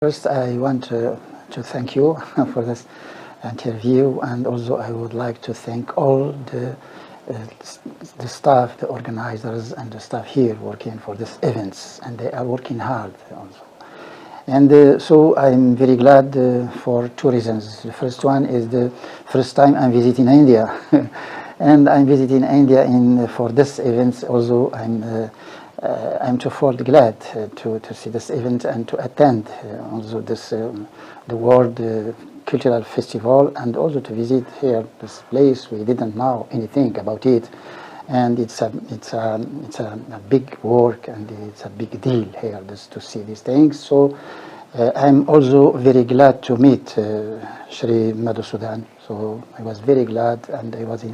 First, I want to thank you for this interview, and also I would like to thank all the staff, the organizers, and the staff here working for this events, and they are working hard also. And so I'm very glad for two reasons. The first one is the first time I'm visiting India, and I'm visiting India for this event. Also, I'm twofold glad to see this event and to attend also this the World Cultural Festival, and also to visit here this place. We didn't know anything about it, and it's a big work, and it's a big deal here to see these things. So I'm also very glad to meet Shri Madhusudan. So I was very glad, and I was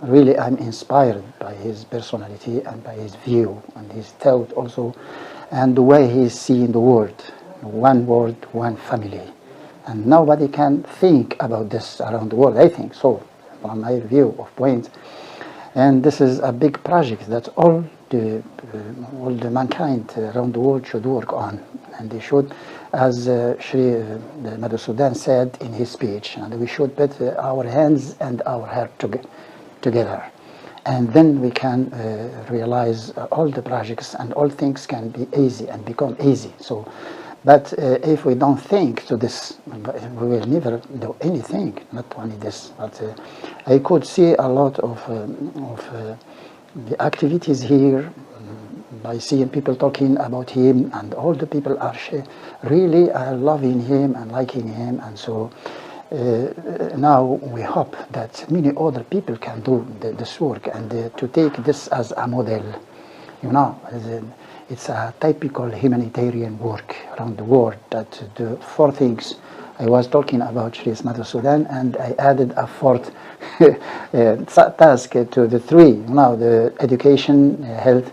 really I'm inspired by his personality and by his view and his thought also, and the way he's seeing the world, one family. And nobody can think about this around the world, I think so, from my view of point. And this is a big project that all the mankind around the world should work on. And they should, as Shri Madhusudan said in his speech, and we should put our hands and our heart together. And then we can realize all the projects, and all things can be easy and become easy. So, but if we don't think to this, we will never do anything, not only this. But I could see a lot of the activities here by seeing people talking about him, and all the people are really loving him and liking him. And so now we hope that many other people can do this work, and to take this as a model. You know, it's a typical humanitarian work around the world, that the four things I was talking about Shri Madhusudan, and I added a fourth task to the three. You know, the education, health,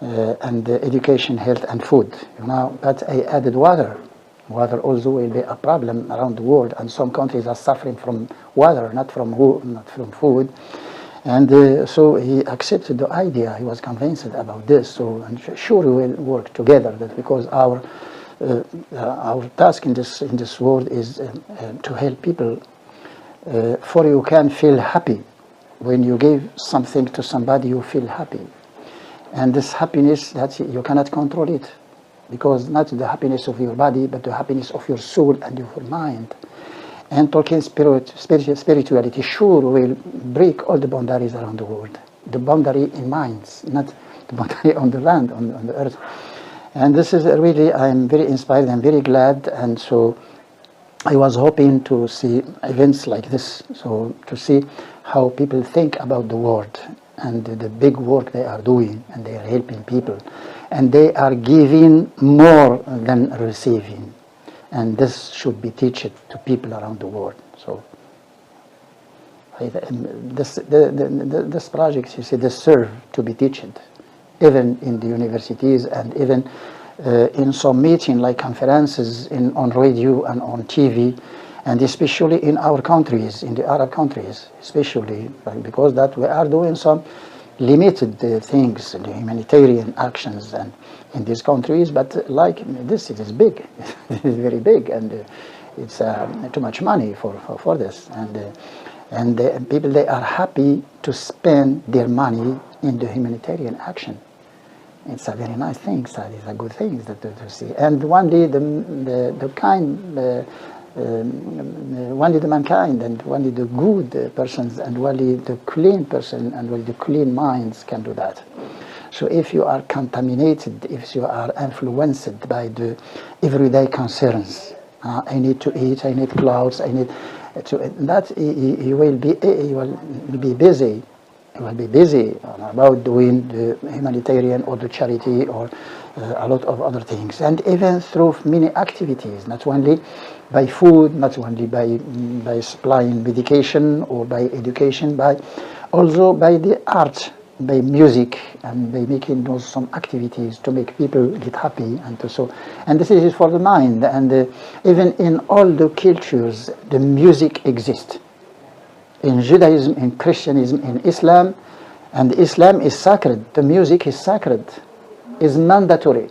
and education, health, and food. You know, but I added water. Water also will be a problem around the world, and some countries are suffering from water, not from food. And so he accepted the idea. He was convinced about this. So I'm sure we will work together. That because our task in this world is to help people. For you can feel happy when you give something to somebody. You feel happy, and this happiness, that you cannot control it, because not the happiness of your body, but the happiness of your soul and your mind. And talking spirituality sure will break all the boundaries around the world. The boundary in minds, not the boundary on the land, on the earth. And this is really, I'm very inspired, I'm very glad. And so I was hoping to see events like this, so to see how people think about the world and the big work they are doing, and they are helping people. And they are giving more than receiving. And this should be taught to people around the world. So this project, you see, deserve to be taught, even in the universities, and even in some meeting like conferences on radio and on TV, and especially in our countries, in the Arab countries, especially because that we are doing some limited things, the humanitarian actions, and in these countries. But like this, it is big. It is very big, and it's too much money for this. And people, they are happy to spend their money in the humanitarian action. It's a very nice thing. So it's a good thing to see. And one day the kind. Only the mankind, and only the good persons, and only the clean person, and only the clean minds can do that. So if you are contaminated, if you are influenced by the everyday concerns, I need to eat, I need clothes, I need to, that you will be busy. You will be busy about doing the humanitarian or the charity or a lot of other things, and even through many activities, not only by food, not only by supplying medication or by education, but also by the art, by music, and by making some activities to make people get happy, and this is for the mind. And even in all the cultures, the music exists. In Judaism, in Christianism, in Islam, and Islam is sacred. The music is sacred, is mandatory.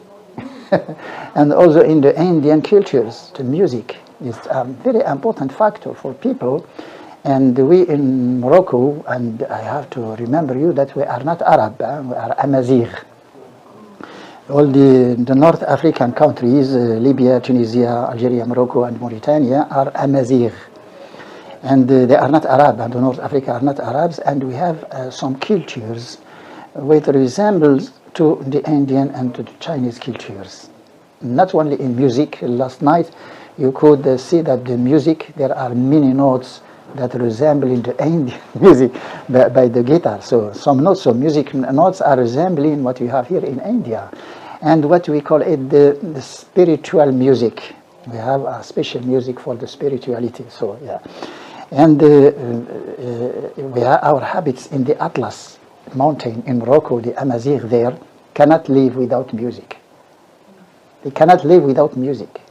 And also in the Indian cultures, the music is a very important factor for people. And we in Morocco, and I have to remember you that we are not Arab, we are Amazigh. All the North African countries, Libya, Tunisia, Algeria, Morocco, and Mauritania, are Amazigh. And they are not Arab, and North Africa are not Arabs, and we have some cultures which resembles to the Indian and to the Chinese cultures. Not only in music. Last night you could see that the music, there are many notes that resemble in the Indian music by the guitar. So some notes, so music notes are resembling what we have here in India. And what we call it the spiritual music. We have a special music for the spirituality. So yeah. And we have our habits in the Atlas mountain in Morocco, the Amazigh there, cannot live without music. They cannot live without music.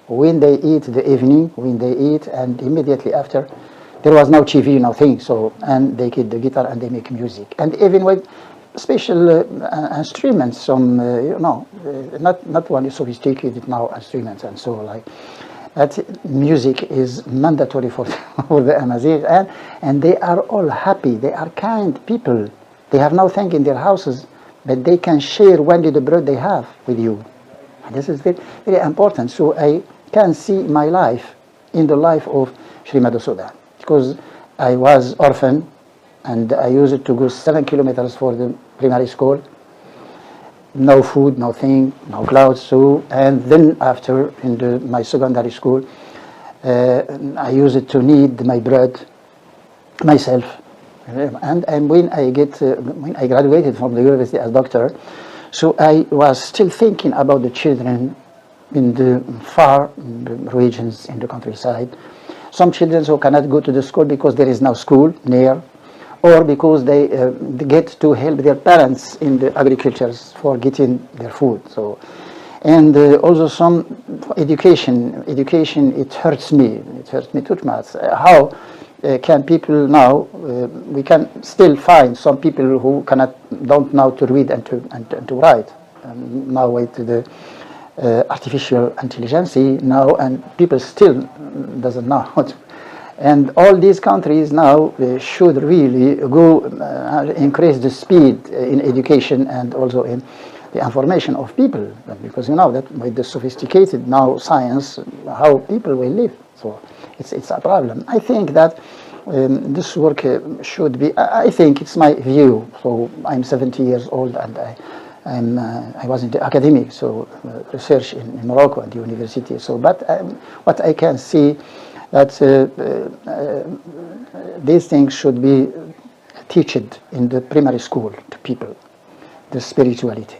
When they eat the evening, when they eat, and immediately after, there was no TV, nothing. So, and they get the guitar and they make music. And even with special instruments, some not only sophisticated now instruments and so like. That music is mandatory for the Amazigh, and they are all happy. They are kind people. They have nothing in their houses, but they can share only the bread they have with you. And this is very, very important. So I can see my life in the life of Shri Madhusudan, because I was orphan, and I used to go 7 kilometers for the primary school. No food, nothing, no clothes. So, and then after in my secondary school, I used to knead my bread myself. And when I graduated from the university as doctor, so I was still thinking about the children in the far regions in the countryside. Some children who cannot go to the school because there is no school near, or because they get to help their parents in the agricultures for getting their food. So, and also some education. Education, it hurts me. It hurts me too much. How can people now? We can still find some people who don't know to read and to write. Now with the artificial intelligence now, and people still doesn't know how to. And all these countries now should really go increase the speed in education and also in the information of people, because you know that with the sophisticated now science, how people will live. So it's a problem. I think that this work should be. I think it's my view. So I'm 70 years old, and I was in the academic, so research in Morocco at the university. So, but what I can see, that these things should be taught in the primary school to people, the spirituality.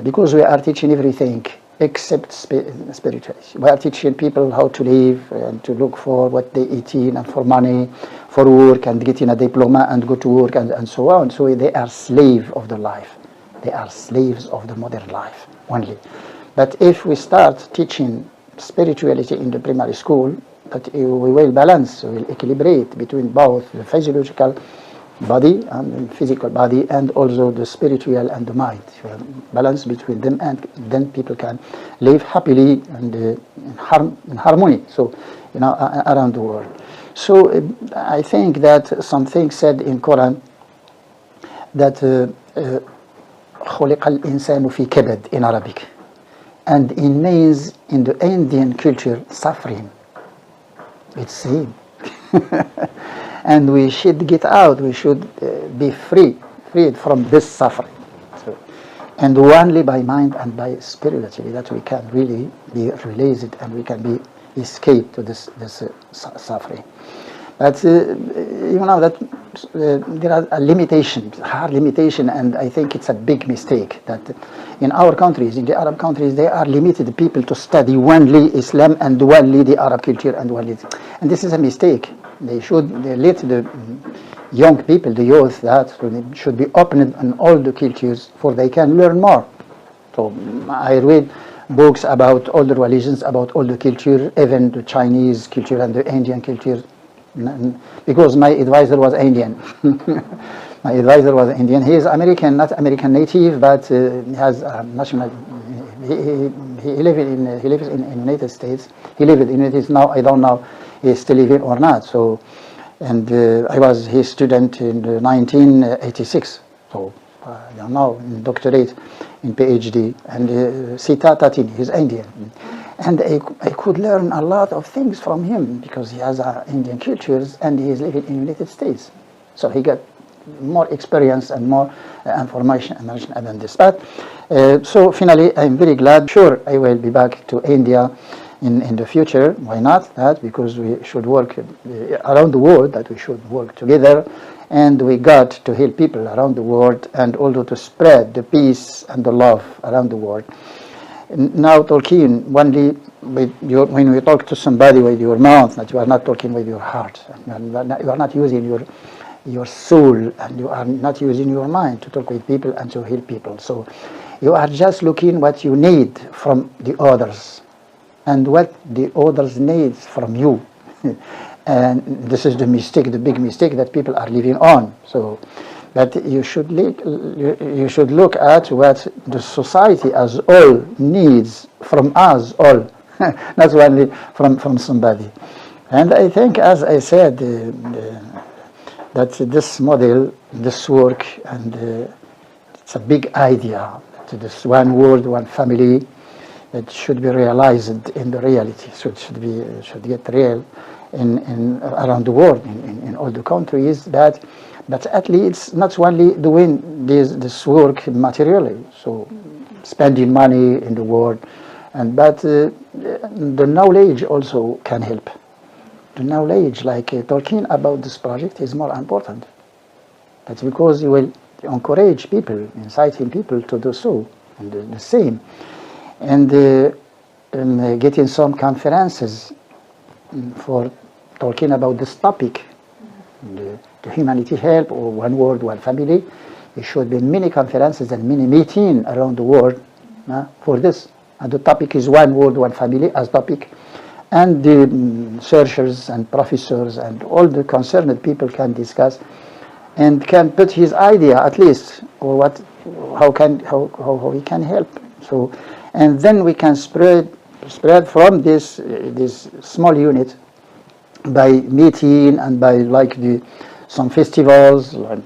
Because we are teaching everything except spirituality. We are teaching people how to live and to look for what they eat in and for money, for work and getting a diploma and go to work and so on. So they are slaves of the life. They are slaves of the modern life only. But if we start teaching spirituality in the primary school, that we will balance, we will equilibrate between both the physiological body and the physical body, and also the spiritual and the mind. Balance between them, and then people can live happily and in harmony. So, around the world. So I think that something said in Quran that خلق الإنسان في كبد in Arabic. And it means in the Indian culture, suffering. It's same. And we should get out, we should be freed from this suffering. So, and only by mind and by spirituality that we can really be released and we can be escaped to this suffering. But that there are a limitation, hard limitation, and I think it's a big mistake that in our countries, in the Arab countries, they are limited people to study only Islam and only the Arab culture and this is a mistake. They let the young people, the youth, that should be opened on all the cultures, for they can learn more. So I read books about all the religions, about all the culture, even the Chinese culture and the Indian culture, because my advisor was Indian. My advisor was Indian. He is American, not American native, but he has national. He lives in United States. He lived in United States. Now I don't know he's still living or not. So, and I was his student in 1986. So I don't know, in doctorate, in PhD, and Sita Tatini. He's Indian, and I could learn a lot of things from him because he has Indian cultures and he is living in United States. So he got more experience and more information than this. But so finally, I'm very glad. Sure, I will be back to India in the future. Why not? That because we should work around the world. That we should work together, and we got to help people around the world, and also to spread the peace and the love around the world. Now, talking only when we talk to somebody with your mouth, that you are not talking with your heart. You are not using your soul, and you are not using your mind to talk with people and to help people. So you are just looking what you need from the others and what the others need from you. And this is the mistake, the big mistake that people are living on. So that you should look at what the society as all needs from us all, not only from somebody. And I think, as I said, that this model, this work, and it's a big idea. This one world, one family, that should be realized in the reality. So it should get real in around the world, in all the countries. But at least not only doing this work materially, so spending money in the world, but the knowledge also can help. The knowledge, like talking about this project, is more important. That's because you will encourage people, inciting people to do so, and the same. And getting some conferences for talking about this topic, the humanity help, or one world, one family. There should be many conferences and many meetings around the world for this. And the topic is one world, one family as topic. And the researchers and professors and all the concerned people can discuss and can put his idea at least, or how he can help. So, and then we can spread from this small unit by meeting and by some festivals, a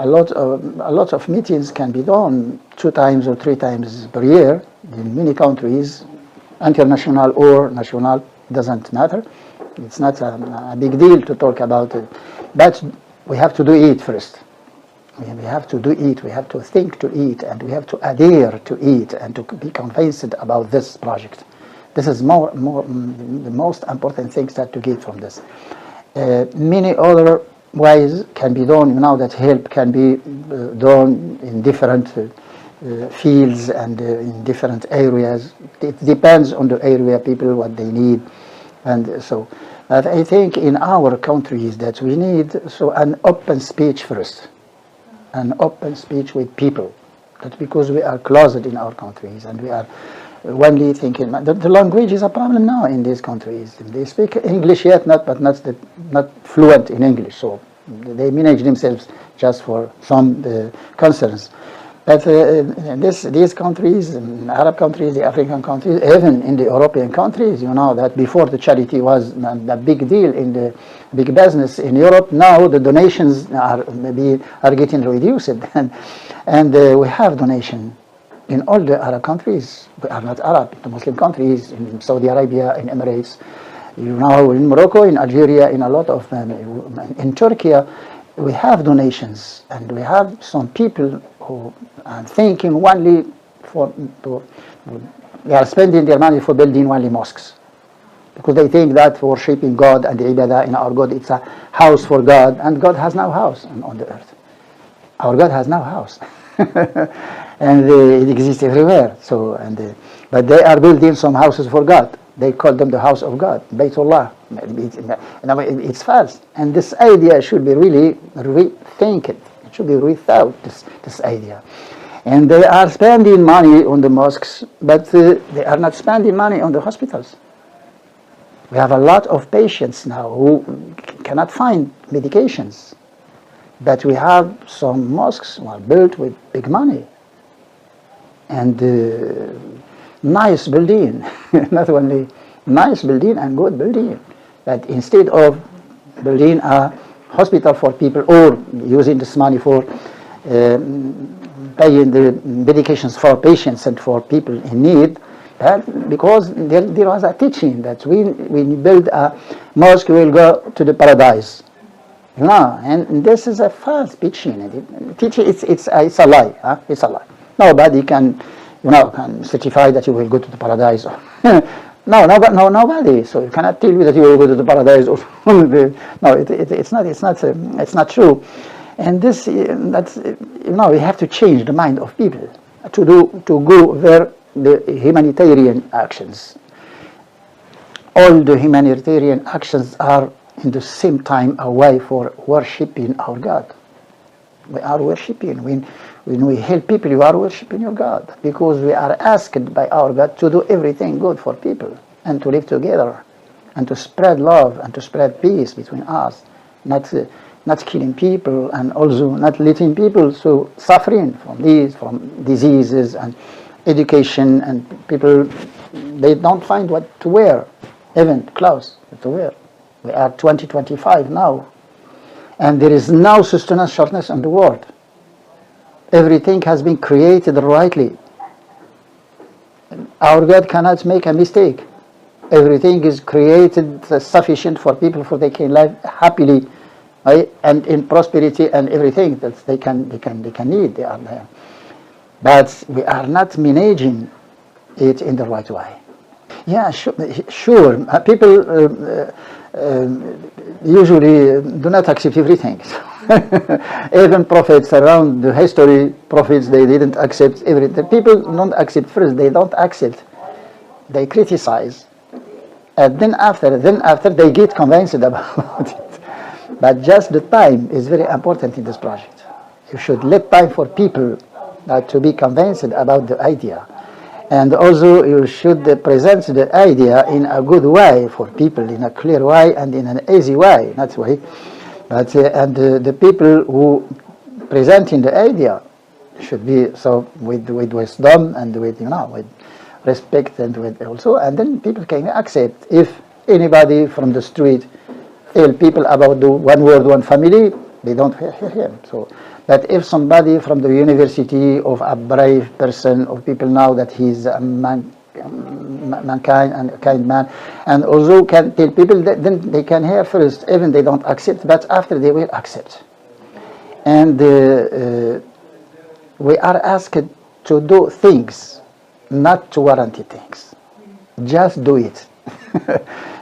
lot of meetings can be done 2 times or 3 times per year in many countries. International or national, doesn't matter. It's not a big deal to talk about it. But we have to do it first. We have to do it, we have to think to it, and we have to adhere to it and to be convinced about this project. This is the most important things that to get from this. Many other ways can be done, that help can be done in different fields and in different areas. It depends on the area, people, what they need. And so, but I think in our countries that we need an open speech first, an open speech with people. That's because we are closeted in our countries and we are only thinking. The language is a problem now in these countries. They speak English yet, not fluent in English. So they manage themselves just for some concerns. But these countries, Arab countries, the African countries, even in the European countries, that before the charity was a big deal in the big business in Europe. Now the donations are getting reduced, and we have donation in all the Arab countries. We are not Arab, the Muslim countries, in Saudi Arabia, in Emirates, in Morocco, in Algeria, in a lot of in Turkey. We have donations, and we have some people who are thinking only they are spending their money for building only mosques, because they think that worshipping God and the ibadah in our God, it's a house for God, and God has no house on the earth. Our God has no house, and it exists everywhere. So, but they are building some houses for God. They call them the house of God, Baytullah. It's false. And this idea should be really rethinked. It should be rethought, this idea. And they are spending money on the mosques, but they are not spending money on the hospitals. We have a lot of patients now who cannot find medications. But we have some mosques were built with big money and nice building, not only nice building and good building, but instead of building a hospital for people or using this money for paying the medications for patients and for people in need, because there was a teaching that when you build a mosque, we will go to the paradise. No, and this is a false teaching. Teaching, it's a lie. Huh? It's a lie. Nobody can, can certify that you will go to the paradise. Nobody. So you cannot tell me that you will go to the paradise. Or it's not true. And we have to change the mind of people to go where the humanitarian actions. All the humanitarian actions are in the same time a way for worshipping our God. We are worshipping. When we help people, you are worshipping your God, because we are asked by our God to do everything good for people and to live together and to spread love and to spread peace between us, not killing people and also not letting people suffering from diseases and education, and people, they don't find what to wear, even clothes to wear. We are 2025 now, and there is no sustenance shortness in the world. Everything has been created rightly. Our God cannot make a mistake. Everything is created sufficient for people, for they can live happily, right? And in prosperity and everything that they can need. They are there, but we are not managing it in the right way. Yeah, sure. People usually do not accept everything. Even prophets around the history, prophets, they didn't accept everything. People don't accept first. They don't accept. They criticize, and then after they get convinced about it. But just the time is very important in this project. You should let time for people to be convinced about the idea. And also you should present the idea in a good way for people, in a clear way and in an easy way, not way. But the people who presenting the idea should be so with wisdom and with respect and with also, and then people can accept. If anybody from the street tell people about the one world, one family, they don't hear him. So. But if somebody from the university, of a brave person, of people know that he's a mankind and a kind man, and also can tell people that, then they can hear first, even they don't accept, but after they will accept. And we are asked to do things, not to warranty things. Just do it.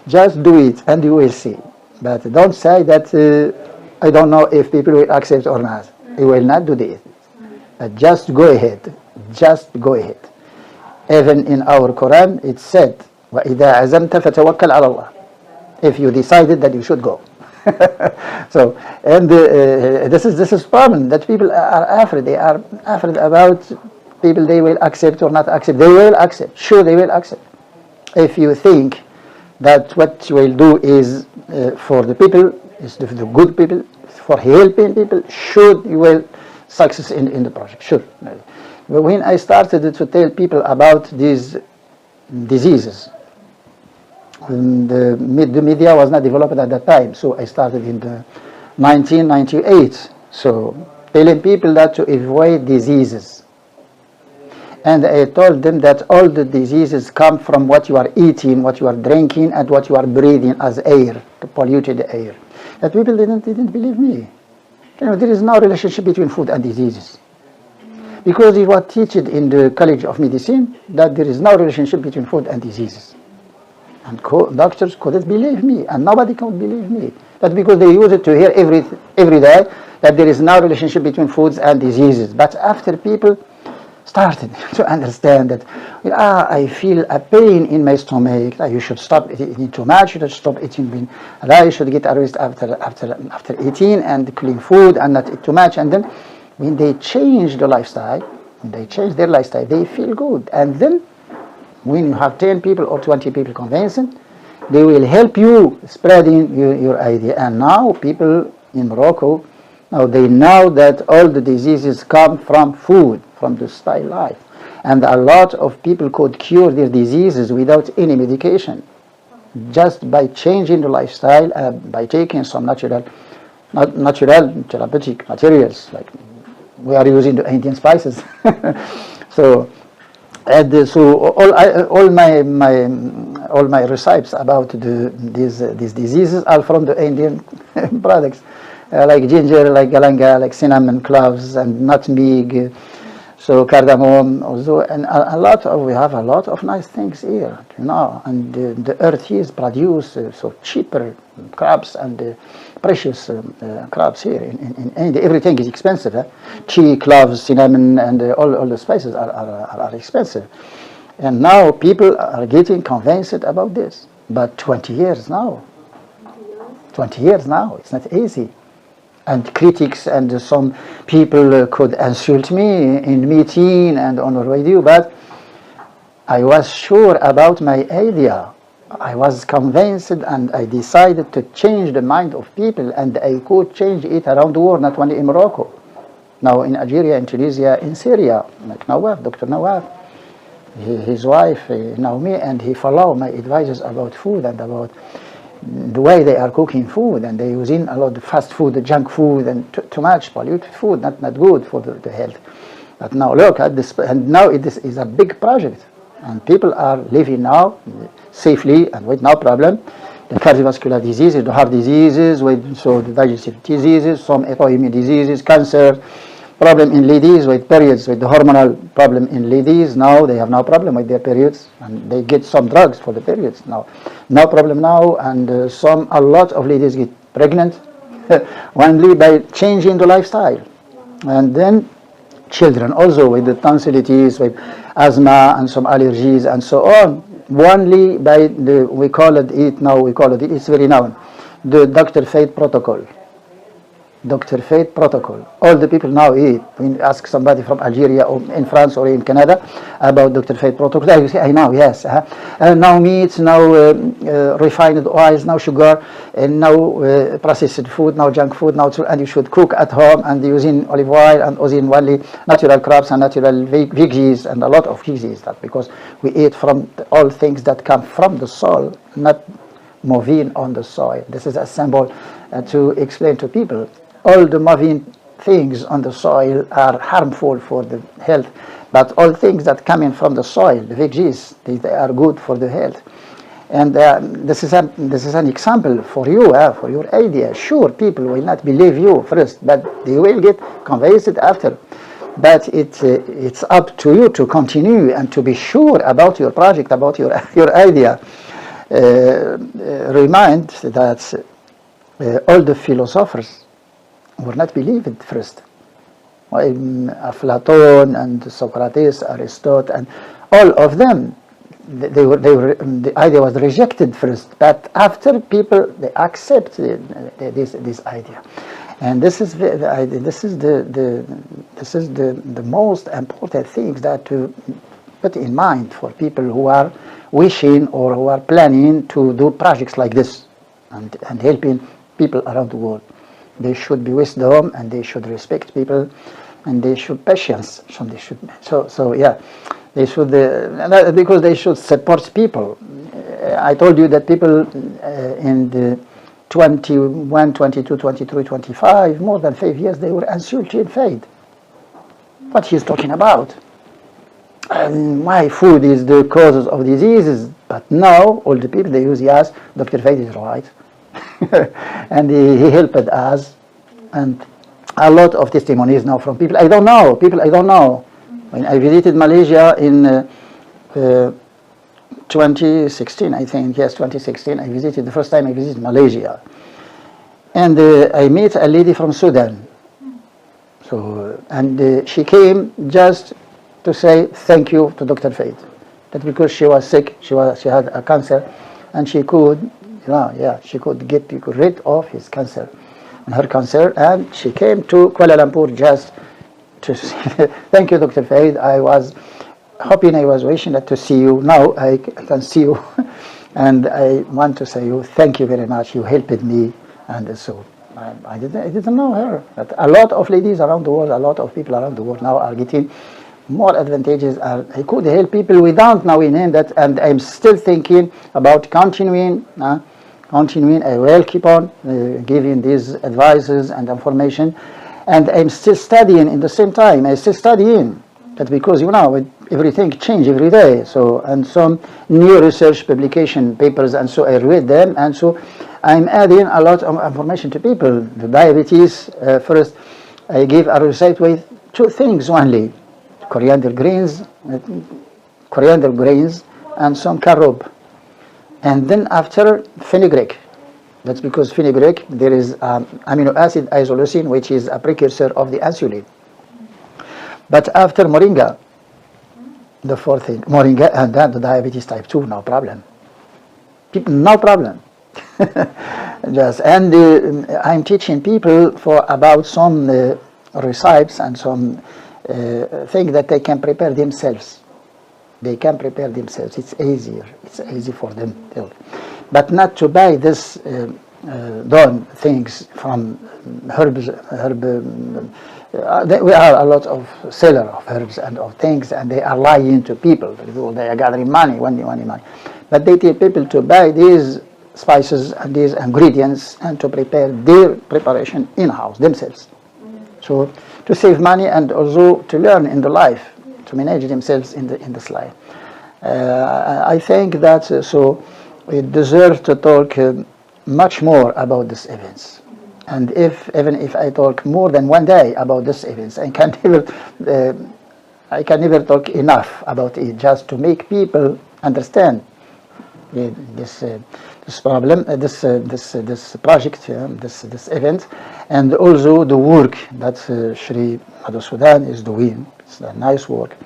Just do it, and you will see. But don't say that I don't know if people will accept or not. You will not do this. But just go ahead. Just go ahead. Even in our Quran, it said, وَإِذَا عَزَمْتَ فَتَوَكَّلْ عَلَى اللَّهِ. If you decided that you should go. So, and this is problem that people are afraid. They are afraid about people. They will accept or not accept. They will accept. Sure, they will accept. If you think that what you will do is for the people, is the good people, for helping people, sure you will success in the project, sure. But when I started to tell people about these diseases, the media was not developed at that time, so I started in the 1998, so telling people that to avoid diseases. And I told them that all the diseases come from what you are eating, what you are drinking, and what you are breathing as air, the polluted air. That people didn't believe me. There is no relationship between food and diseases. Because it was taught in the College of Medicine that there is no relationship between food and diseases. And doctors couldn't believe me, and nobody could believe me. That's because they use it to hear every day that there is no relationship between foods and diseases. But after people started to understand that, I feel a pain in my stomach, you should stop eating too much, you should stop eating you should get a rest after eating and clean food and not eat too much. And then when they change the lifestyle, when they change their lifestyle, they feel good. And then when you have 10 people or 20 people convincing, they will help you spreading your idea. And now people in Morocco, Now they know that all the diseases come from food, from the style life. And a lot of people could cure their diseases without any medication, just by changing the lifestyle, by taking some natural therapeutic materials, like we are using the Indian spices. So, so all my recipes about these diseases are from the Indian products, like ginger, like galanga, like cinnamon, cloves, and nutmeg. So cardamom also, and we have a lot of nice things here, and the earth here produce so cheaper crops and precious crops here in India. Everything is expensive. Tea, cloves, cinnamon, and all the spices are expensive. And now people are getting convinced about this. But 20 years now, it's not easy. And critics and some people could insult me in meeting and on the radio, but I was sure about my idea. I was convinced, and I decided to change the mind of people, and I could change it around the world, not only in Morocco. Now in Algeria, in Tunisia, in Syria, like Nawaf, Dr. Nawaf, his wife Naomi, and he followed my advices about food and about the way they are cooking food, and they using a lot of fast food, junk food, and too much polluted food, not good for the health. But now look at this, and now it is a big project, and people are living now safely and with no problem. The cardiovascular diseases, the heart diseases, so the digestive diseases, some autoimmune diseases, cancer, problem in ladies with periods, with the hormonal problem in ladies. Now they have no problem with their periods, and they get some drugs for the periods now. No problem now, and a lot of ladies get pregnant only by changing the lifestyle. And then children also with the tonsillitis, with asthma and some allergies and so on, only by we call it, it's very known, the Dr. FAID protocol. Dr. FAID protocol. All the people now eat. When you ask somebody from Algeria or in France or in Canada about Dr. FAID protocol, they say, I know, yes. Now meats, now refined oils, now sugar, and now processed food, now junk food, and you should cook at home and using olive oil and using only natural crops and natural veggies and a lot of veggies. That because we eat from all things that come from the soil, not moving on the soil. This is a symbol to explain to people. All the moving things on the soil are harmful for the health, but all things that come in from the soil, the veggies, they are good for the health. And this is an example for you, for your idea. Sure, people will not believe you first, but they will get convinced after. But it's up to you to continue and to be sure about your project, about your idea. Remind that all the philosophers were not believed at first. Plato and Socrates, Aristotle, and all of them, the idea was rejected first, but after people they accepted this idea, and this is the most important thing that to put in mind for people who are wishing or who are planning to do projects like this and helping people around the world. They should be wisdom, and they should respect people, and they should patience. They should they should because they should support people. I told you that people in the 21, 22, 23, 25, more than 5 years, they were insulting FAID. What he's talking about? And why food is the causes of diseases? But now all the people they use, yes, Dr. FAID is right. And he helped us, and a lot of testimonies now from people I don't know. When I visited Malaysia in 2016, I think, yes, 2016, the first time I visited Malaysia, and I met a lady from Sudan. So, and she came just to say thank you to Dr. FAID, that because she was sick, she had a cancer, and she could. She could get rid of his cancer, and her cancer, and she came to Kuala Lumpur just to say, thank you, Dr. FAID. I was hoping, I was wishing to see you. Now I can see you, and I want to say you thank you very much. You helped me, and so I didn't know her. But a lot of ladies around the world, a lot of people around the world now are getting more advantages. I could help people without knowing him. That, and I'm still thinking about continuing. I will keep on giving these advices and information, and I'm still studying in the same time. I'm still studying. That's because everything change every day. So, and some new research publication papers, and so I read them, and so I'm adding a lot of information to people. The diabetes, first I give a recipe with 2 things only: coriander grains, and some carob. And then after fenugreek. That's because fenugreek, there is amino acid isoleucine, which is a precursor of the insulin. But after moringa, the 4th thing, moringa, and then the diabetes type 2, no problem. No problem. I'm teaching people about some recipes and some things that they can prepare themselves. They can prepare themselves. It's easier. It's easy for them. But not to buy this done things from herbs. We are a lot of seller of herbs and of things, and they are lying to people. They are gathering money. But they tell people to buy these spices and these ingredients and to prepare their preparation in-house themselves. So to save money and also to learn in the life, to manage themselves in this life. I think that so we deserve to talk much more about these events. And even if I talk more than one day about these events, I can never talk enough about it, just to make people understand this problem, this project, this event, and also the work that Shri Madhusudan is doing. It's a nice work.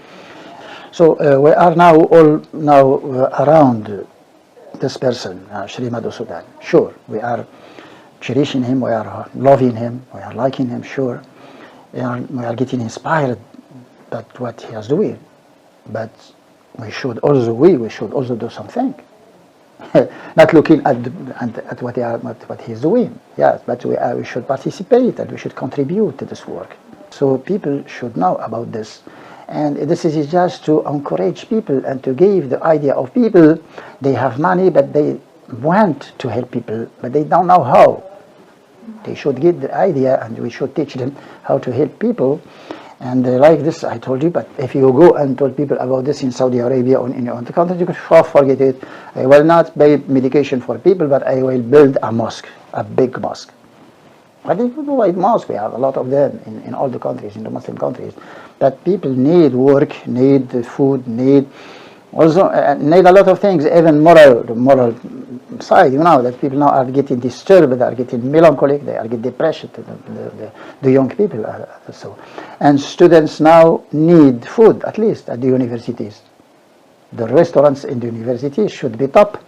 So we are now all around this person, Shri Madhusudan. Sure, we are cherishing him, we are loving him, we are liking him, sure. We are getting inspired by what he is doing. But we should also do something. Not looking at what he is doing, yes, but we should participate and we should contribute to this work. So people should know about this. And this is just to encourage people and to give the idea of people. They have money, but they want to help people, but they don't know how. They should get the idea, and we should teach them how to help people. And like this, I told you, but if you go and told people about this in Saudi Arabia or in your own country, you could forget it. I will not buy medication for people, but I will build a mosque, a big mosque. I think we do mosque. We have a lot of them in all the countries, in the Muslim countries. But people need work, need food, need a lot of things, even the moral side. That people now are getting disturbed, they are getting melancholic, they are getting depressed. The young people so. And students now need food, at least at the universities. The restaurants in the universities should be top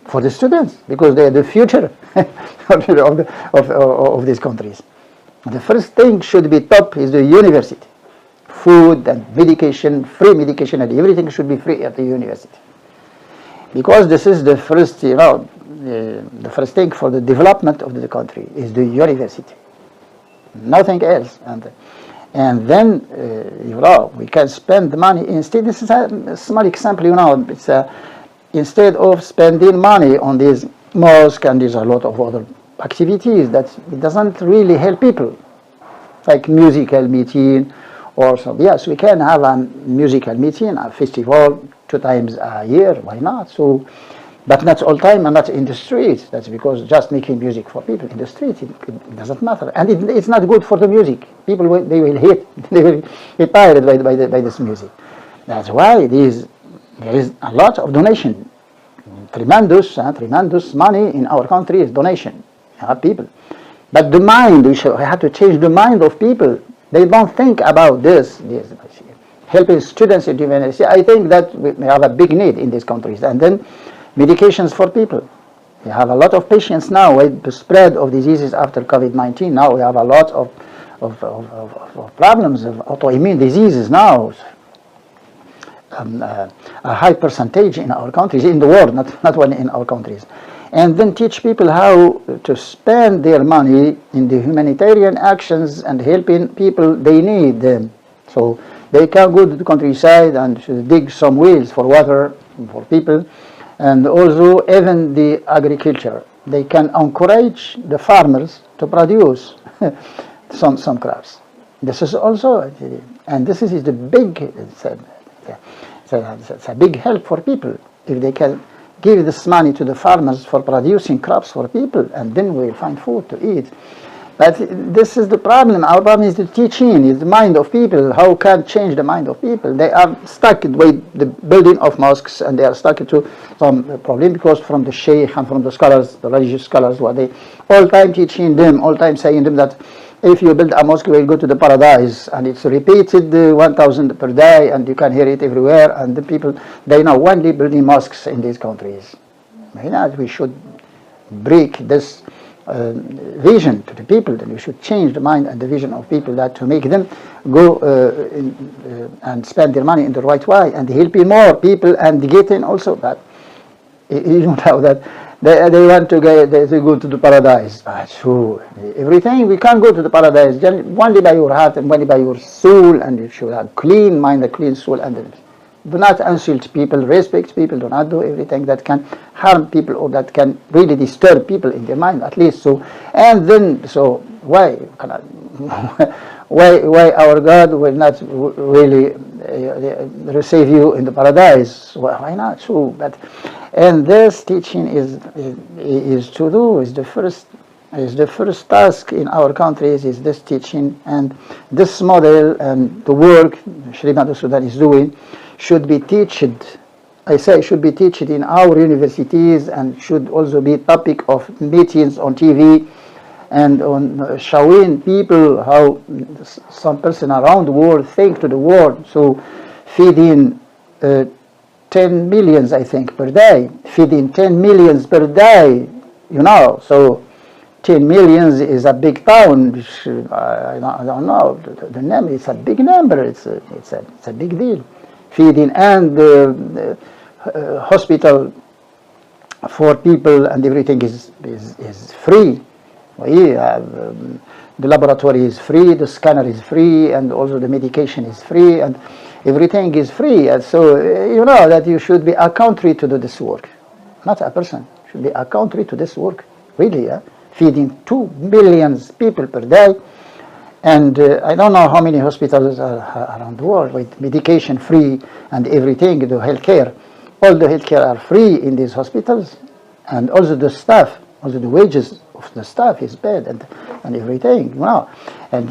for the students, because they are the future of these countries. The first thing should be top is the university. Food and medication, free medication, and everything should be free at the university. Because this is the first, the first thing for the development of the country is the university. Nothing else. And then, we can spend the money instead. This is a small example, it's instead of spending money on these mosques and there's a lot of other activities that it doesn't really help people, like musical meeting or so. Yes, we can have a musical meeting, a festival 2 times a year. Why not? So, but not all time and not in the street. That's because just making music for people in the street, it doesn't matter, and it's not good for the music. People they will get tired by this music. That's why there is a lot of donation, tremendous money in our country is donation. People, but the mind, we have to change the mind of people. They don't think about this helping students in the university. I think that we have a big need in these countries. And then medications for people. We have a lot of patients now with the spread of diseases after COVID-19. Now we have a lot of problems of autoimmune diseases now. A high percentage in our countries, in the world, not only in our countries. and then teach people how to spend their money in the humanitarian actions and helping people they need them. So they can go to the countryside and dig some wells for water for people, and also even the agriculture. They can encourage the farmers to produce some crops. This is also, and this is the big, it's a big help for people if they can give this money to the farmers for producing crops for people, and then we'll find food to eat. But this is the problem. Our problem is the teaching, is the mind of people. How can change the mind of people? They are stuck with the building of mosques, and they are stuck to some problem because from the sheikh and from the scholars, the religious scholars, what they all time teaching them, all time saying them that if you build a mosque, you will go to the paradise, and it's repeated 1,000 per day, and you can hear it everywhere. And the people, they know only building mosques in these countries. We should break this vision to the people, that we should change the mind and the vision of people, that to make them go and spend their money in the right way and helping more people and getting also that you know that they want to go to the paradise. True. Everything we can't go to the paradise only by your heart and only by your soul, and you should have clean mind, a clean soul, and do not insult people, respect people, do not do everything that can harm people or that can really disturb people in their mind, at least. So, and then, so why our God will not really receive you in the paradise? Why not? So, but and this teaching is the first task in our countries, is this teaching, and this model and the work Sri Madhu Sudan is doing should be taught. I say should be taught in our universities, and should also be topic of meetings on TV and on showing people how some person around the world think to the world. So feeding 10 millions, I think, per day, feeding 10 millions per day, so 10 millions is a big town. I don't know the number. It's a big number. It's a big deal. Feeding and hospital for people and everything is free. The laboratory is free, the scanner is free, and also the medication is free, and everything is free. And so that you should be a country to do this work, not a person. Should be a country to this work, really. Feeding 2 billion people per day. And I don't know how many hospitals are around the world with medication free and everything, the healthcare. All the healthcare are free in these hospitals, and also the staff, also the wages of the staff is paid and everything. And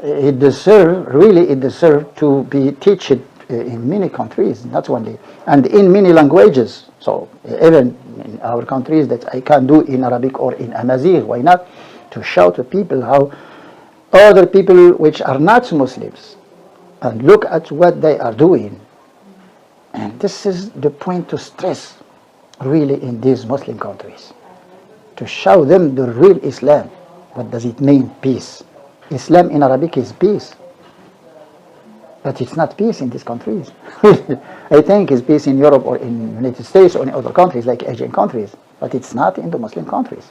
it deserves to be taught in many countries, not only, and in many languages. So even in our countries that I can do in Arabic or in Amazigh, why not? To show to people how other people which are not Muslims, and look at what they are doing. And this is the point to stress really in these Muslim countries, to show them the real Islam. What does it mean, peace? Islam in Arabic is peace, but it's not peace in these countries. I think it's peace in Europe or in the United States or in other countries like Asian countries, but it's not in the Muslim countries.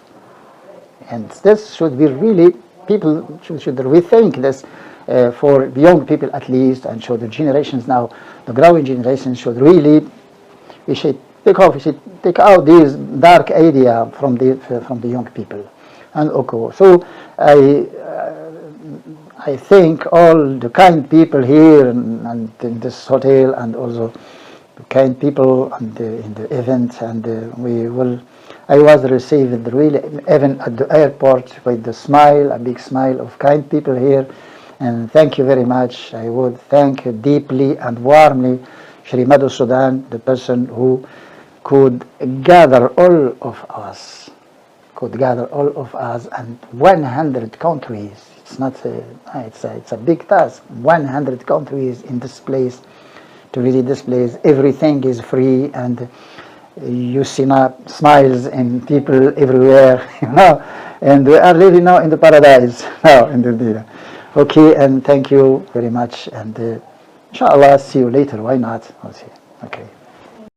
And this should be really, people should rethink this for young people at least, and show the generations now, the growing generations should really, we should take out this dark idea from the young people. And okay, so I thank all the kind people here and in this hotel, and also the kind people in the event, and I was received really even at the airport with a big smile of kind people here, and thank you very much. I would thank deeply and warmly Sri Madhu Sudan, the person who could gather all of us, and 100 countries. It's not it's a big task. 100 countries in this place, to really this place. Everything is free, and you see now smiles in people everywhere, and we are living now in the paradise now in the Okay, and thank you very much, and inshallah see you later. Why not? Okay.